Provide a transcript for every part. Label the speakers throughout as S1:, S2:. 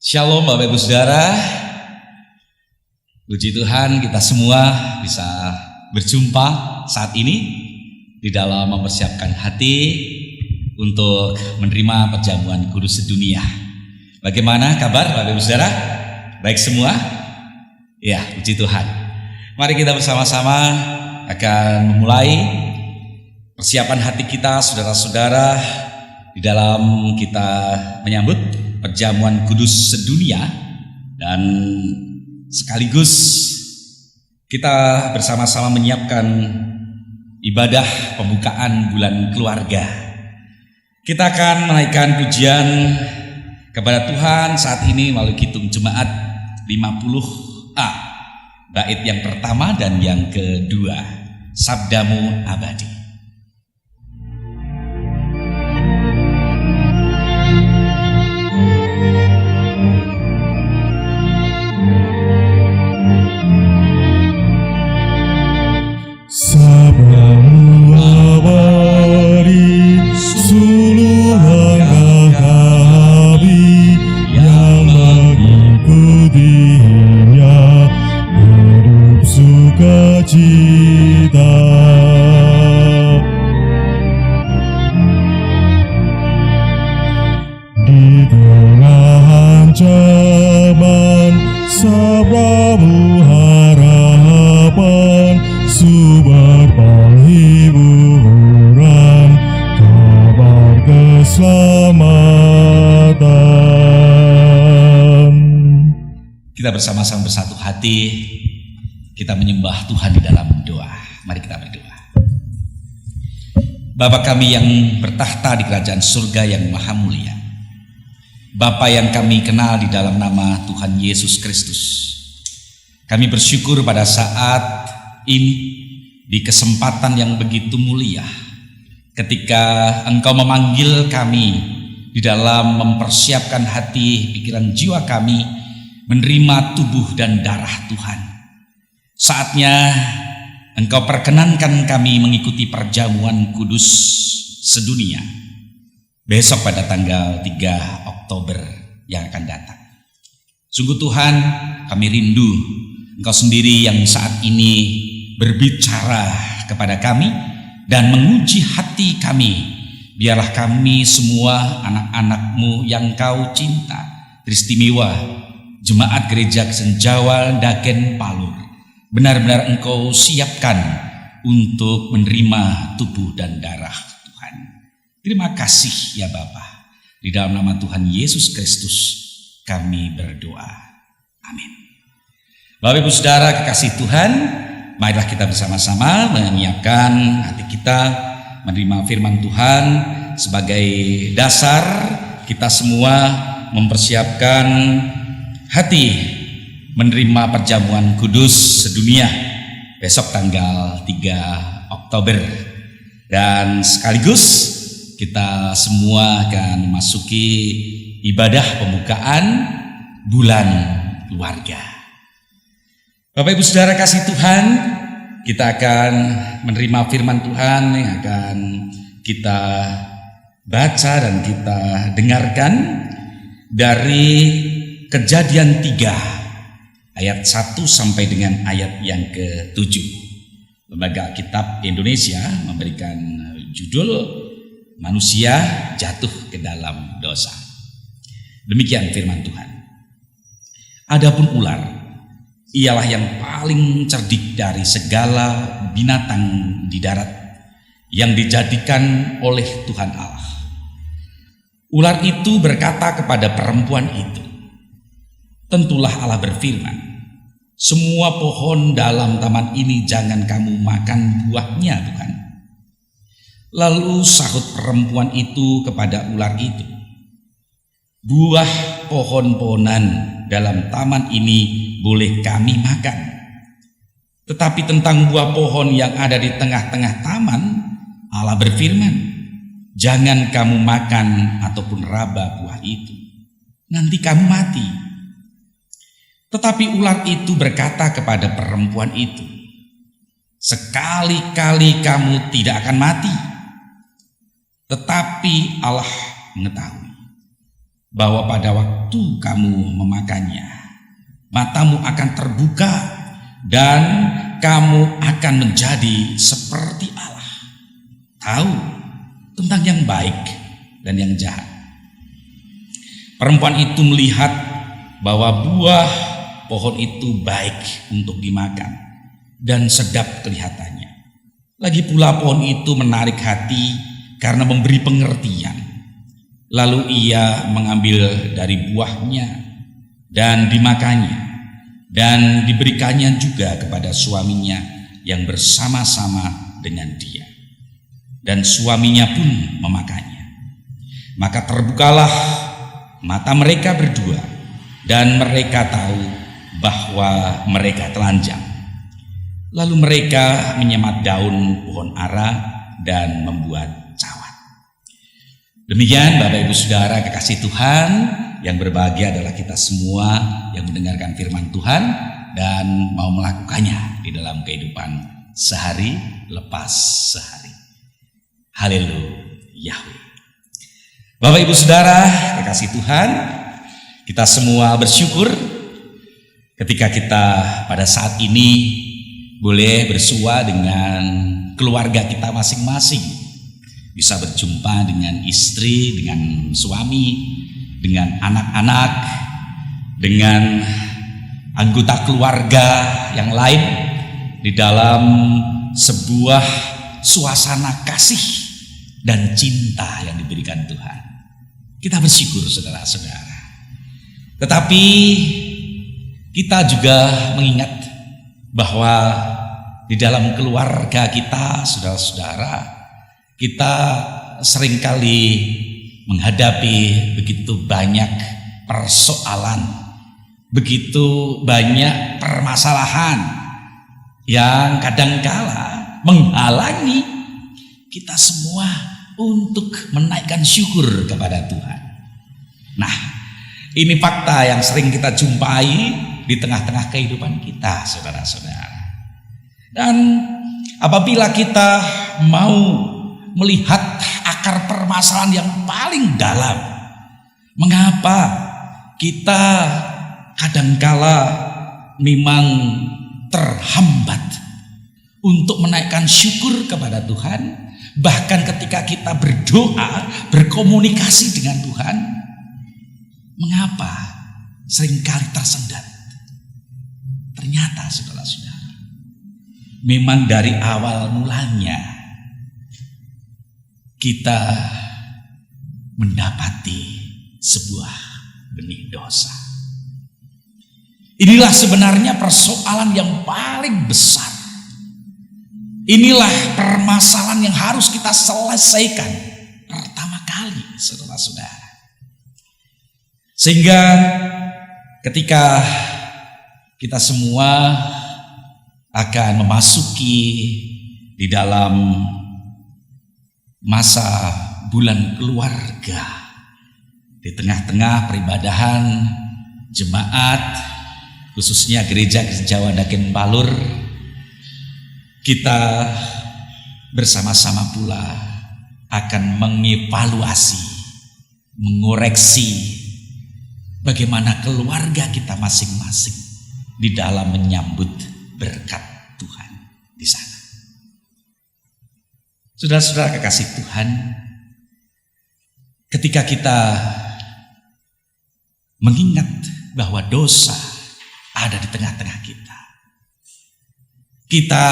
S1: Shalom Bapak Ibu Saudara. Puji Tuhan kita semua bisa berjumpa saat ini di dalam mempersiapkan hati untuk menerima perjamuan kudus sedunia. Bagaimana kabar Bapak Ibu Saudara? Baik semua? Ya, puji Tuhan. Mari kita bersama-sama akan memulai persiapan hati kita saudara-saudara di dalam kita menyambut perjamuan kudus sedunia, dan sekaligus kita bersama-sama menyiapkan ibadah pembukaan bulan keluarga. Kita akan menaikkan pujian kepada Tuhan saat ini melalui Kidung Jemaat 50A, bait yang pertama dan yang kedua, Sabdamu Abadi.
S2: Sabdamu abadi, seluruh hati yang mengikutinya hidup sukacita. Di tengah ancaman, sabdamu harapan, sumber penghiburan, kabar keselamatan.
S1: Kita bersama-sama bersatu hati, kita menyembah Tuhan di dalam doa. Mari kita berdoa. Bapa kami yang bertahta di kerajaan surga yang maha mulia, Bapa yang kami kenal di dalam nama Tuhan Yesus Kristus, kami bersyukur pada saat ini di kesempatan yang begitu mulia ketika Engkau memanggil kami di dalam mempersiapkan hati, pikiran, jiwa kami menerima tubuh dan darah Tuhan. Saatnya Engkau perkenankan kami mengikuti perjamuan kudus sedunia besok pada tanggal 3 Oktober yang akan datang. Sungguh Tuhan, kami rindu Engkau sendiri yang saat ini berbicara kepada kami dan menguji hati kami. Biarlah kami semua anak-anak-Mu yang Kau cinta, teristimewa, Jemaat Gereja Senjawa Dagen Palur, benar-benar Engkau siapkan untuk menerima tubuh dan darah Tuhan. Terima kasih ya Bapa. Di dalam nama Tuhan Yesus Kristus kami berdoa. Amin. Bapak Ibu Saudara kekasih Tuhan, marilah kita bersama-sama menyiapkan hati kita menerima firman Tuhan sebagai dasar kita semua mempersiapkan hati menerima perjamuan kudus sedunia besok tanggal 3 Oktober. Dan sekaligus kita semua akan memasuki ibadah pembukaan bulan keluarga. Bapak Ibu Saudara kasih Tuhan, kita akan menerima firman Tuhan yang akan kita baca dan kita dengarkan dari Kejadian 3 ayat 1 sampai dengan ayat yang ke-7. Lembaga Kitab Indonesia memberikan judul Manusia Jatuh ke Dalam Dosa. Demikian firman Tuhan. Adapun ular, ialah yang paling cerdik dari segala binatang di darat yang dijadikan oleh Tuhan Allah. Ular itu berkata kepada perempuan itu, tentulah Allah berfirman, semua pohon dalam taman ini jangan kamu makan buahnya, bukan? Lalu sahut perempuan itu kepada ular itu, buah pohon-pohonan dalam taman ini boleh kami makan, tetapi tentang buah pohon yang ada di tengah-tengah taman, Allah berfirman, jangan kamu makan ataupun raba buah itu, nanti kamu mati. Tetapi ular itu berkata kepada perempuan itu, sekali-kali kamu tidak akan mati, tetapi Allah mengetahui bahwa pada waktu kamu memakannya, matamu akan terbuka dan kamu akan menjadi seperti Allah, tahu tentang yang baik dan yang jahat. Perempuan itu melihat bahwa buah pohon itu baik untuk dimakan dan sedap kelihatannya. Lagi pula pohon itu menarik hati karena memberi pengertian. Lalu ia mengambil dari buahnya dan dimakannya, dan diberikannya juga kepada suaminya yang bersama-sama dengan dia. Dan suaminya pun memakannya. Maka terbukalah mata mereka berdua, dan mereka tahu bahwa mereka telanjang. Lalu mereka menyemat daun pohon ara dan membuat cawat. Demikian Bapak Ibu Saudara kekasih Tuhan, yang berbahagia adalah kita semua yang mendengarkan firman Tuhan dan mau melakukannya di dalam kehidupan sehari lepas sehari. Haleluya. Bapak Ibu Saudara kekasih Tuhan, kita semua bersyukur ketika kita pada saat ini boleh bersua dengan keluarga kita masing-masing, bisa berjumpa dengan istri, dengan suami, dengan anak-anak, dengan anggota keluarga yang lain di dalam sebuah suasana kasih dan cinta yang diberikan Tuhan. Kita bersyukur saudara-saudara. Tetapi kita juga mengingat bahwa di dalam keluarga kita, saudara-saudara, kita seringkali menghadapi begitu banyak persoalan, begitu banyak permasalahan yang kadangkala menghalangi kita semua untuk menaikkan syukur kepada Tuhan. Nah, ini fakta yang sering kita jumpai di tengah-tengah kehidupan kita, saudara-saudara. Dan apabila kita mau melihat akar permasalahan yang paling dalam, mengapa kita kadangkala memang terhambat untuk menaikkan syukur kepada Tuhan, bahkan ketika kita berdoa, berkomunikasi dengan Tuhan, mengapa seringkali tersendat? Ternyata saudara-saudara, memang dari awal mulanya kita mendapati sebuah benih dosa. Inilah sebenarnya persoalan yang paling besar. Inilah permasalahan yang harus kita selesaikan pertama kali, saudara-saudara. Sehingga ketika kita semua akan memasuki di dalam masa bulan keluarga, di tengah-tengah peribadahan jemaat, khususnya gereja Jawa Dagen Balur, kita bersama-sama pula akan mengevaluasi, mengoreksi bagaimana keluarga kita masing-masing di dalam menyambut berkat Tuhan di sana. Saudara-saudara kekasih Tuhan, ketika kita mengingat bahwa dosa ada di tengah-tengah kita, kita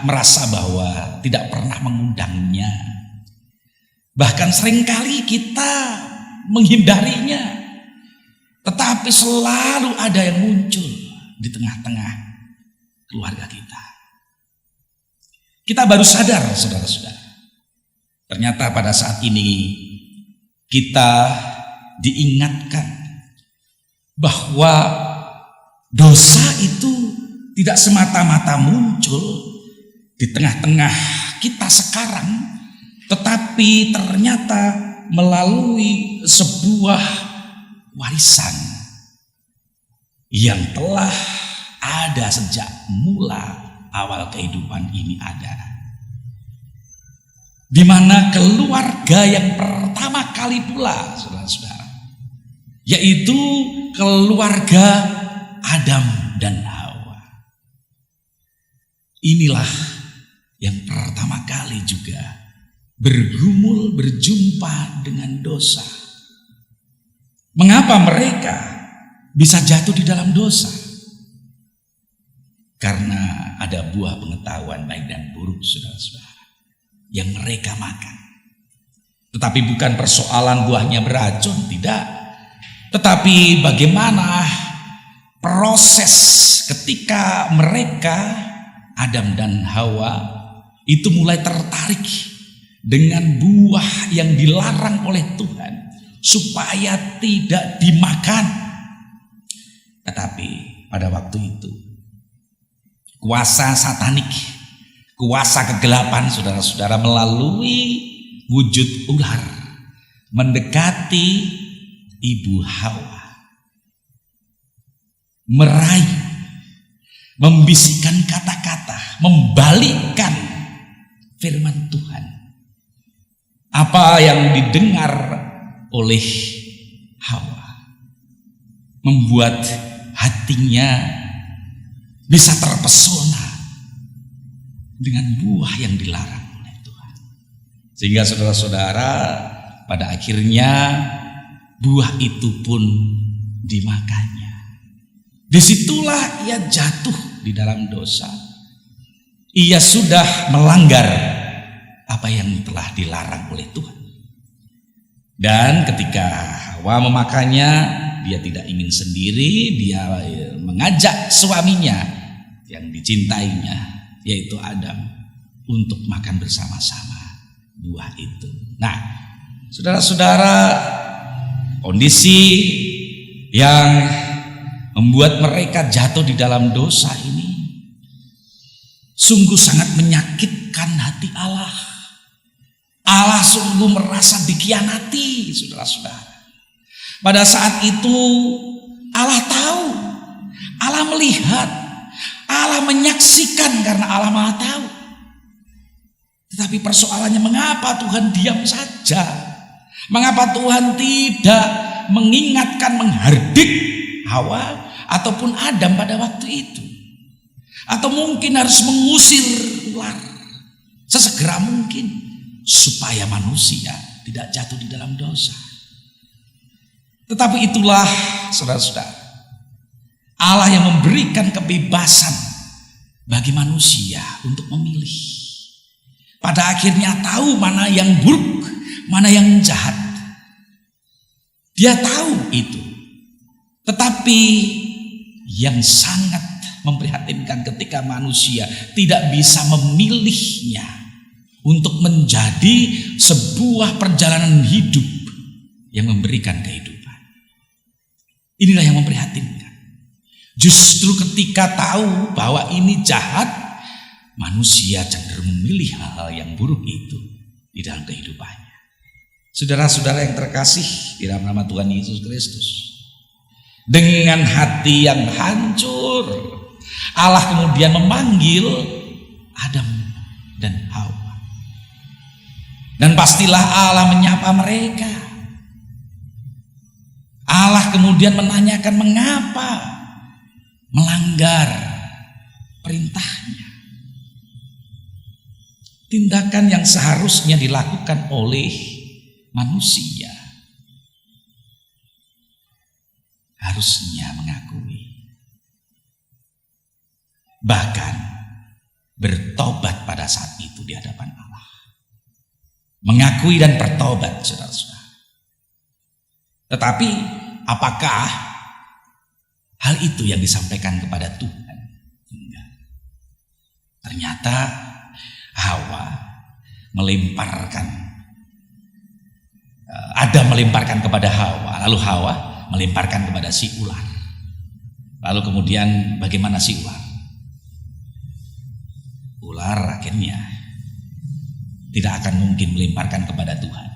S1: merasa bahwa tidak pernah mengundangnya, bahkan seringkali kita menghindarinya, tetapi selalu ada yang muncul di tengah-tengah keluarga kita. Kita baru sadar, saudara-saudara, ternyata pada saat ini kita diingatkan bahwa dosa itu tidak semata-mata muncul di tengah-tengah kita sekarang, tetapi ternyata melalui sebuah warisan yang telah ada sejak mula awal kehidupan ini ada, di mana keluarga yang pertama kali pula, saudara-saudara, yaitu keluarga Adam dan Hawa. Inilah yang pertama kali juga bergumul, berjumpa dengan dosa. Mengapa mereka bisa jatuh di dalam dosa? Karena ada buah pengetahuan baik dan buruk, saudara-saudara, yang mereka makan. Tetapi bukan persoalan buahnya beracun, tidak. Tetapi bagaimana proses ketika mereka, Adam dan Hawa, itu mulai tertarik dengan buah yang dilarang oleh Tuhan supaya tidak dimakan. Tetapi pada waktu itu kuasa satanik, kuasa kegelapan, saudara-saudara, melalui wujud ular mendekati ibu Hawa, meraih, membisikkan kata-kata, membalikkan firman Tuhan. Apa yang didengar oleh Hawa membuat hatinya bisa terpesona dengan buah yang dilarang oleh Tuhan. Sehingga saudara-saudara, pada akhirnya buah itu pun dimakannya. Disitulah ia jatuh di dalam dosa. Ia sudah melanggar apa yang telah dilarang oleh Tuhan. Dan ketika Hawa memakannya, dia tidak ingin sendiri, dia mengajak suaminya yang dicintainya, yaitu Adam, untuk makan bersama-sama buah itu. Nah, saudara-saudara, kondisi yang membuat mereka jatuh di dalam dosa ini sungguh sangat menyakitkan hati Allah. Allah sungguh merasa dikhianati, saudara-saudara. Pada saat itu Allah tahu, Allah melihat, Allah menyaksikan karena Allah Maha tahu. Tetapi persoalannya, mengapa Tuhan diam saja? Mengapa Tuhan tidak mengingatkan, menghardik Hawa ataupun Adam pada waktu itu? Atau mungkin harus mengusir ular sesegera mungkin supaya manusia tidak jatuh di dalam dosa. Tetapi itulah, saudara-saudara, Allah yang memberikan kebebasan bagi manusia untuk memilih. Pada akhirnya tahu mana yang buruk, mana yang jahat. Dia tahu itu. Tetapi yang sangat memprihatinkan ketika manusia tidak bisa memilihnya untuk menjadi sebuah perjalanan hidup yang memberikan kehidupan. Inilah yang memprihatinkan. Justru ketika tahu bahwa ini jahat, manusia cenderung memilih hal-hal yang buruk itu di dalam kehidupannya. Saudara-saudara yang terkasih di dalam nama Tuhan Yesus Kristus, dengan hati yang hancur, Allah kemudian memanggil Adam dan Hawa. Dan pastilah Allah menyapa mereka. Allah kemudian menanyakan mengapa melanggar perintahnya. Tindakan yang seharusnya dilakukan oleh manusia harusnya mengakui, bahkan bertobat pada saat itu di hadapan Allah. Mengakui dan bertobat, saudara-saudara. Tetapi apakah hal itu yang disampaikan kepada Tuhan? Enggak. Ternyata Hawa melemparkan, Adam melemparkan kepada Hawa, lalu Hawa melemparkan kepada si ular. Lalu kemudian bagaimana si ular? Ular akhirnya tidak akan mungkin melemparkan kepada Tuhan.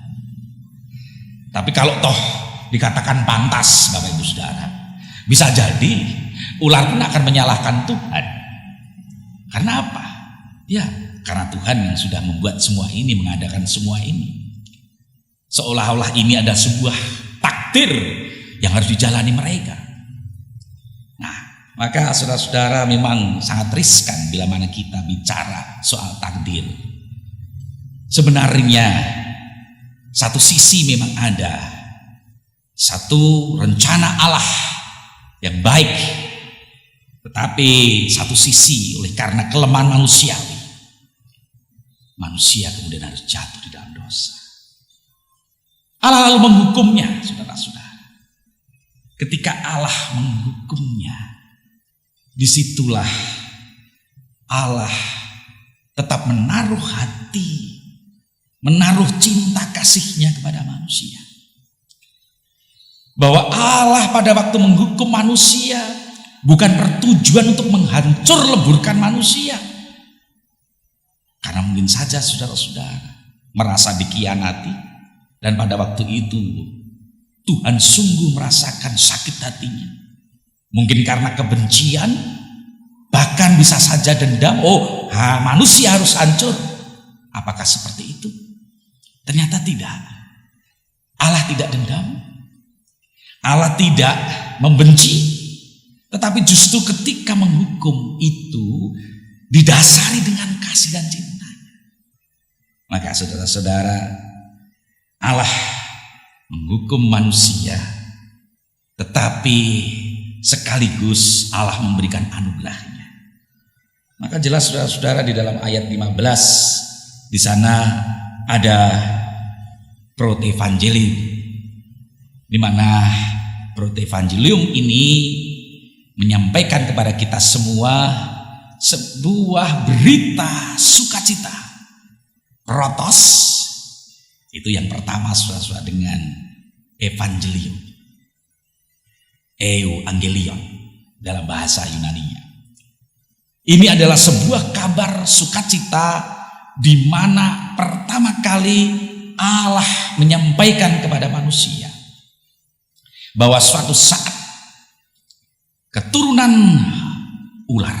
S1: Tapi kalau toh dikatakan pantas, Bapak Ibu Saudara, bisa jadi ular pun akan menyalahkan Tuhan. Karena apa? Ya, karena Tuhan yang sudah membuat semua ini, mengadakan semua ini. Seolah-olah ini ada sebuah takdir yang harus dijalani mereka. Nah, maka saudara-saudara memang sangat riskan bila mana kita bicara soal takdir. Sebenarnya satu sisi memang ada satu rencana Allah yang baik, tetapi satu sisi oleh karena kelemahan manusiawi, manusia kemudian harus jatuh di dalam dosa. Allah lalu menghukumnya, saudara-saudara. Ketika Allah menghukumnya, disitulah Allah tetap menaruh hati, menaruh cinta kasihnya kepada manusia. Bahwa Allah pada waktu menghukum manusia bukan bertujuan untuk menghancur leburkan manusia. Karena mungkin saja saudara-saudara merasa dikhianati, dan pada waktu itu Tuhan sungguh merasakan sakit hatinya. Mungkin karena kebencian, bahkan bisa saja dendam. Manusia harus hancur. Apakah seperti itu? Ternyata tidak. Allah tidak dendam, Allah tidak membenci, tetapi justru ketika menghukum itu didasari dengan kasih dan cinta. Maka saudara-saudara, Allah menghukum manusia, tetapi sekaligus Allah memberikan anugerahnya. Maka jelas saudara-saudara di dalam ayat 15 di sana ada protevangelium, di mana protevangelium ini menyampaikan kepada kita semua sebuah berita sukacita. Protos itu yang pertama, saudara-saudara, dengan evangelium, euangelion dalam bahasa Yunani-nya. Ini adalah sebuah kabar sukacita di mana pertama kali Allah menyampaikan kepada manusia bahwa suatu saat keturunan ular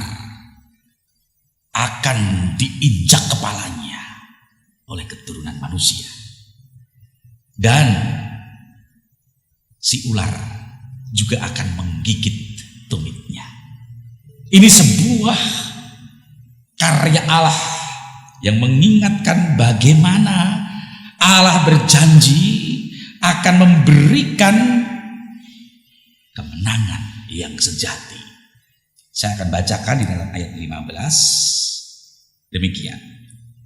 S1: akan diinjak kepalanya oleh keturunan manusia, dan si ular juga akan menggigit tumitnya. Ini sebuah karya Allah yang mengingatkan bagaimana Allah berjanji akan memberikan kemenangan yang sejati. Saya akan bacakan di dalam ayat 15. Demikian.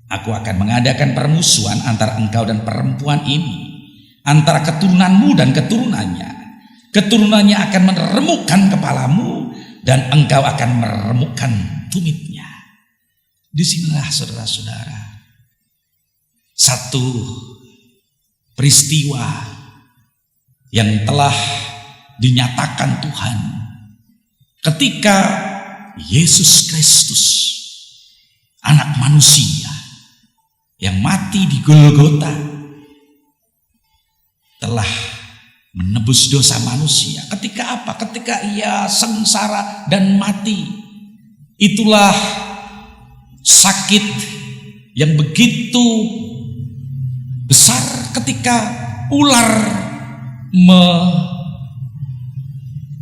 S1: Aku akan mengadakan permusuhan antara engkau dan perempuan ini, antara keturunanmu dan keturunannya. Keturunannya akan meremukkan kepalamu, dan engkau akan meremukkan tumitnya. Disinilah saudara-saudara satu peristiwa yang telah dinyatakan Tuhan ketika Yesus Kristus, anak manusia yang mati di Golgota, telah menebus dosa manusia. Ketika apa? Ketika ia sengsara dan mati. Itulah sakit yang begitu besar ketika ular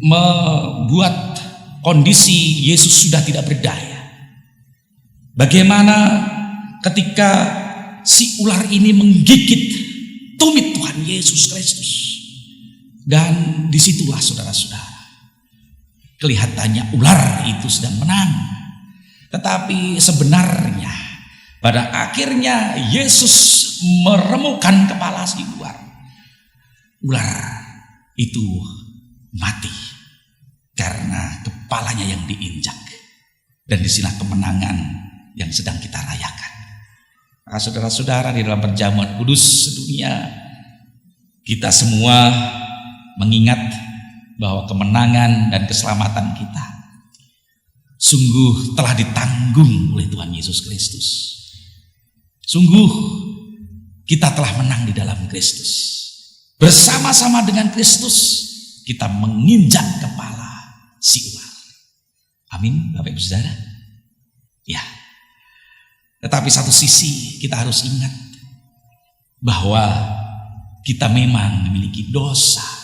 S1: membuat kondisi Yesus sudah tidak berdaya. Bagaimana ketika si ular ini menggigit tumit Tuhan Yesus Kristus. Dan disitulah saudara-saudara, kelihatannya ular itu sedang menang, tetapi sebenarnya pada akhirnya Yesus meremukkan kepala si ular. Ular itu mati karena kepalanya yang diinjak. Dan disinilah kemenangan yang sedang kita rayakan. Maka saudara-saudara, di dalam perjamuan kudus sedunia, kita semua mengingat bahwa kemenangan dan keselamatan kita sungguh telah ditanggung oleh Tuhan Yesus Kristus. Sungguh kita telah menang di dalam Kristus. Bersama-sama dengan Kristus kita menginjak kepala si ular. Amin, Bapak Ibu Saudara. Ya. Tetapi satu sisi kita harus ingat bahwa kita memang memiliki dosa.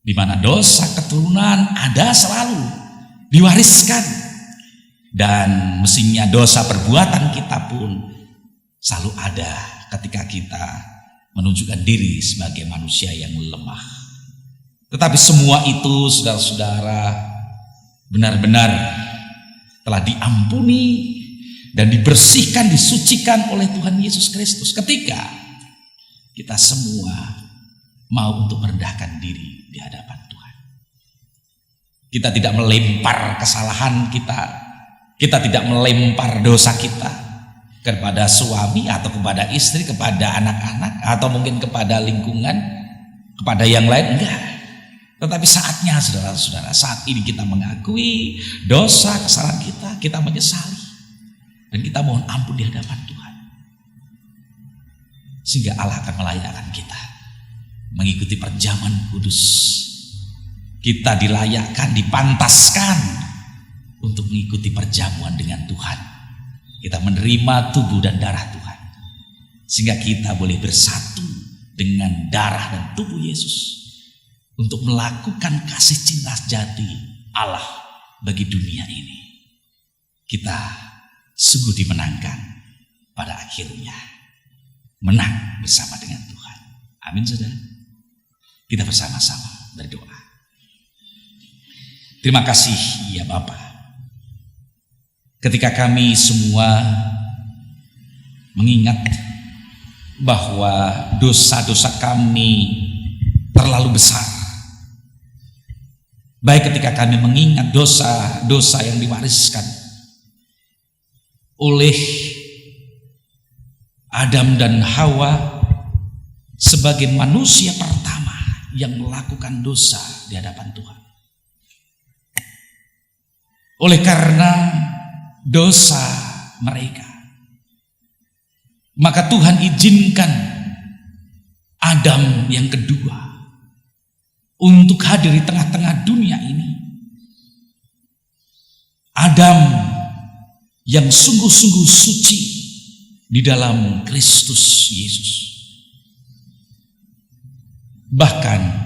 S1: di mana dosa keturunan ada selalu diwariskan, dan mestinya dosa perbuatan kita pun selalu ada ketika kita menunjukkan diri sebagai manusia yang lemah. Tetapi semua itu, saudara-saudara, benar-benar telah diampuni dan dibersihkan, disucikan oleh Tuhan Yesus Kristus ketika kita semua mau untuk merendahkan diri di hadapan Tuhan. Kita tidak melempar kesalahan kita tidak melempar dosa kita kepada suami atau kepada istri, kepada anak-anak, atau mungkin kepada lingkungan, kepada yang lain, enggak. Tetapi saatnya, saudara-saudara, saat ini kita mengakui dosa, kesalahan kita menyesali, dan kita mohon ampun di hadapan Tuhan, sehingga Allah akan melayakkan kita mengikuti perjamuan kudus. Kita dilayakkan, dipantaskan untuk mengikuti perjamuan dengan Tuhan. Kita menerima tubuh dan darah Tuhan, sehingga kita boleh bersatu dengan darah dan tubuh Yesus untuk melakukan kasih cinta sejati Allah bagi dunia ini. Kita sungguh dimenangkan pada akhirnya, menang bersama dengan Tuhan. Amin, saudara. Kita bersama-sama berdoa. Terima kasih ya Bapa, ketika kami semua mengingat bahwa dosa-dosa kami terlalu besar, baik ketika kami mengingat dosa-dosa yang diwariskan oleh Adam dan Hawa sebagai manusia pertama yang melakukan dosa di hadapan Tuhan. Oleh karena dosa mereka, maka Tuhan izinkan Adam yang kedua untuk hadir di tengah-tengah dunia ini. Adam yang sungguh-sungguh suci di dalam Kristus Yesus, bahkan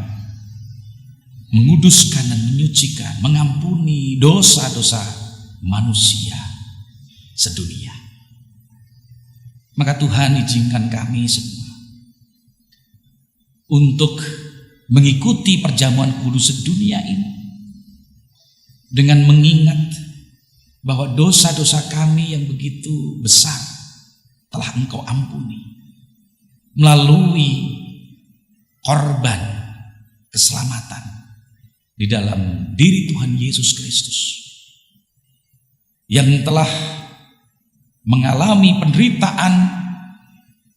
S1: menguduskan dan menyucikan, mengampuni dosa-dosa manusia sedunia. Maka Tuhan izinkan kami semua untuk mengikuti perjamuan kudus sedunia ini dengan mengingat bahwa dosa-dosa kami yang begitu besar telah Engkau ampuni melalui korban keselamatan di dalam diri Tuhan Yesus Kristus, yang telah mengalami penderitaan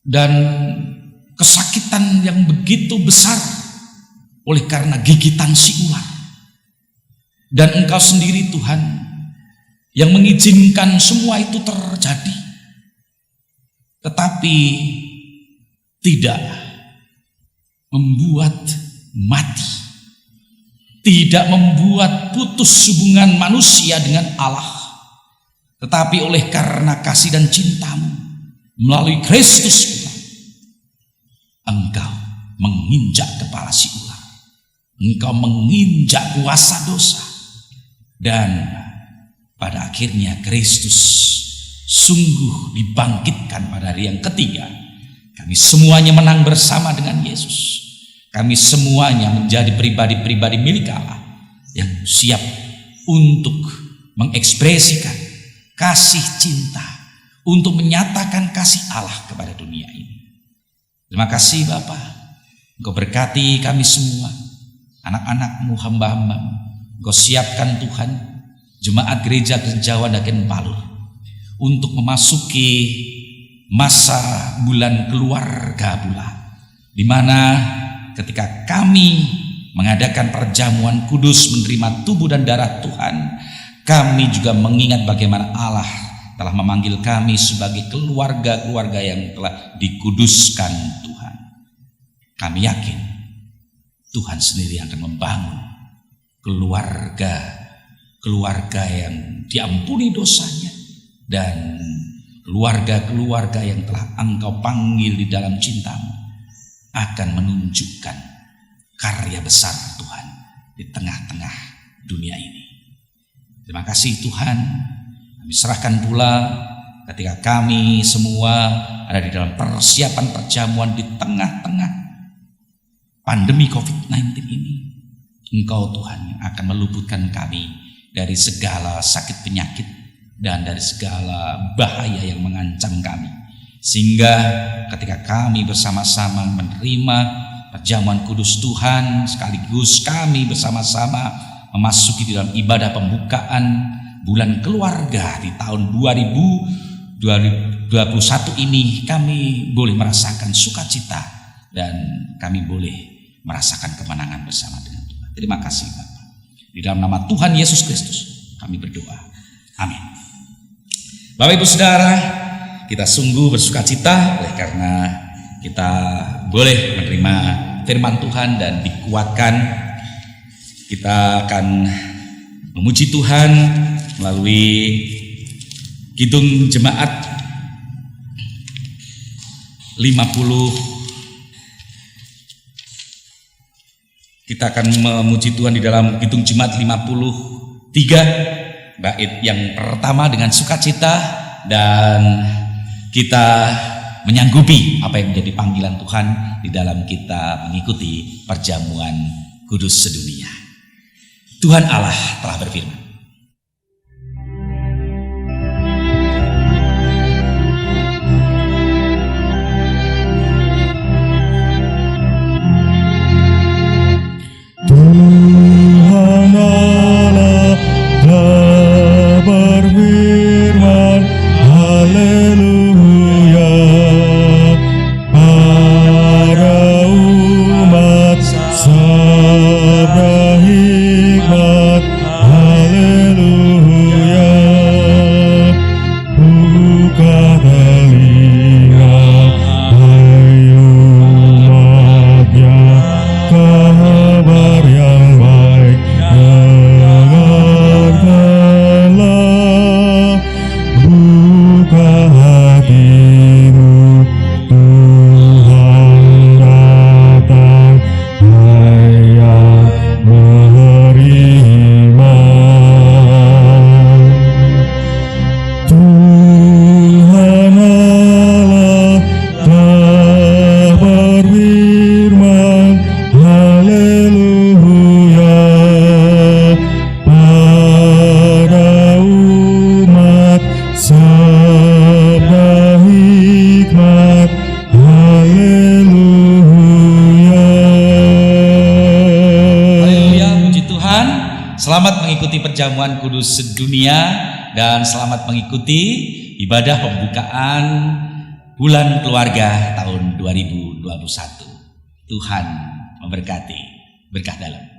S1: dan kesakitan yang begitu besar oleh karena gigitan si ular. Dan Engkau sendiri Tuhan yang mengizinkan semua itu terjadi, tetapi tidak membuat mati, tidak membuat putus hubungan manusia dengan Allah, tetapi oleh karena kasih dan cintamu melalui Kristus Tuhan, Engkau menginjak kepala si ular, Engkau menginjak kuasa dosa, dan pada akhirnya Kristus sungguh dibangkitkan pada hari yang ketiga. Kami semuanya menang bersama dengan Yesus. Kami semuanya menjadi pribadi-pribadi milik Allah yang siap untuk mengekspresikan kasih cinta, untuk menyatakan kasih Allah kepada dunia ini. Terima kasih Bapa, Engkau berkati kami semua, anak-anak-Mu, hamba-hamba-Mu. Engkau siapkan Tuhan jemaat gereja Gerejawan Dagen Palur untuk memasuki masa bulan keluarga bulan, di mana ketika kami mengadakan perjamuan kudus menerima tubuh dan darah Tuhan, kami juga mengingat bagaimana Allah telah memanggil kami sebagai keluarga-keluarga yang telah dikuduskan Tuhan. Kami yakin Tuhan sendiri akan membangun keluarga yang diampuni dosanya, dan keluarga-keluarga yang telah Engkau panggil di dalam cintamu akan menunjukkan karya besar Tuhan di tengah-tengah dunia ini. Terima kasih Tuhan. Kami serahkan pula ketika kami semua ada di dalam persiapan perjamuan di tengah-tengah pandemi COVID-19 ini. Engkau Tuhan yang akan meluputkan kami dari segala sakit penyakit dan dari segala bahaya yang mengancam kami. Sehingga ketika kami bersama-sama menerima perjamuan kudus Tuhan, sekaligus kami bersama-sama memasuki di dalam ibadah pembukaan bulan keluarga di tahun 2021 ini, kami boleh merasakan sukacita dan kami boleh merasakan kemenangan bersama dengan Tuhan. Terima kasih Bapak. Di dalam nama Tuhan Yesus Kristus kami berdoa. Amin. Bapak Ibu Saudara, kita sungguh bersukacita oleh karena kita boleh menerima firman Tuhan dan dikuatkan. Kita akan memuji Tuhan melalui kidung jemaat 50. Kita akan memuji Tuhan di dalam kidung jemaat 53, bait yang pertama dengan sukacita, dan kita menyanggupi apa yang menjadi panggilan Tuhan di dalam kita mengikuti perjamuan kudus sedunia. Tuhan Allah telah berfirman.
S2: Tuhan Allah telah berfirman, haleluya, pada umat sabda hikmat, haleluya, buka telinga, hai umatnya, kabar yang baik dengarkanlah, buka hatimu, Tuhan datang, hai yang beriman. Tuhan Allah telah berfirman, haleluya, pada umat sabda hikmat, haleluya.
S1: Haleluya, puji Tuhan. Selamat mengikuti perjamuan kudus sedunia dan selamat mengikuti ibadah pembukaan bulan keluarga tahun 2021. Tuhan memberkati. Berkah dalam.